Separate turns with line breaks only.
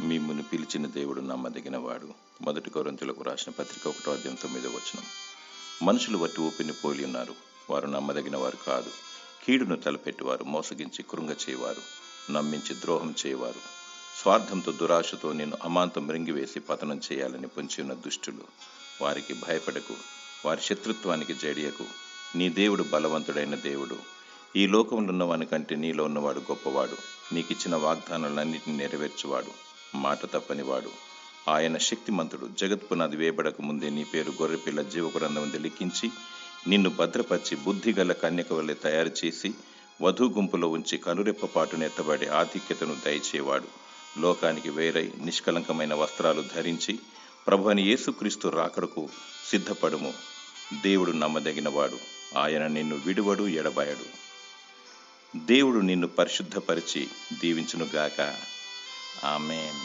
మిమ్మును పిలిచిన దేవుడు నమ్మదగినవాడు. 1 కొరింథీయులకు రాసిన పత్రిక 1:9. మనుషులు వట్టి ఊపిరిని పోలి ఉన్నారు. వారు నమ్మదగిన వారు కాదు. కీడును తలపెట్టివారు, మోసగించి కృంగచేవారు, నమ్మించి ద్రోహం చేయవారు, స్వార్థంతో దురాశతో నిన్ను అమాంతం మృంగివేసి పతనం చేయాలని పొంచి ఉన్న దుష్టులు. వారికి భయపడకు, వారి శత్రుత్వానికి జడియకు. నీ దేవుడు బలవంతుడైన దేవుడు. ఈ లోకంలో ఉన్నవాని కంటే నీలో ఉన్నవాడు గొప్పవాడు. నీకిచ్చిన వాగ్దానాలన్నింటినీ నెరవేర్చువాడు, మాట తప్పనివాడు. ఆయన శక్తిమంతుడు. జగత్పునాది వేయబడక ముందే నీ పేరు గొర్రెపిల్ల జీవగ్రంథమందు లిఖించి నిన్ను భద్రపరిచి బుద్ధిగల కన్యక వలె తయారు చేసి వధూ గుంపులో ఉంచి కనురెప్పపాటును ఎత్తబడి ఆధిక్యతను దయచేవాడు. లోకానికి వేరై నిష్కలంకమైన వస్త్రాలు ధరించి ప్రభువైన యేసుక్రీస్తు రాకడకు సిద్ధపడుము. దేవుడు నమ్మదగినవాడు. ఆయన నిన్ను విడువడు, ఎడబాయడు. దేవుడు నిన్ను పరిశుద్ధపరిచి దీవించునుగాక. ఆమేన్.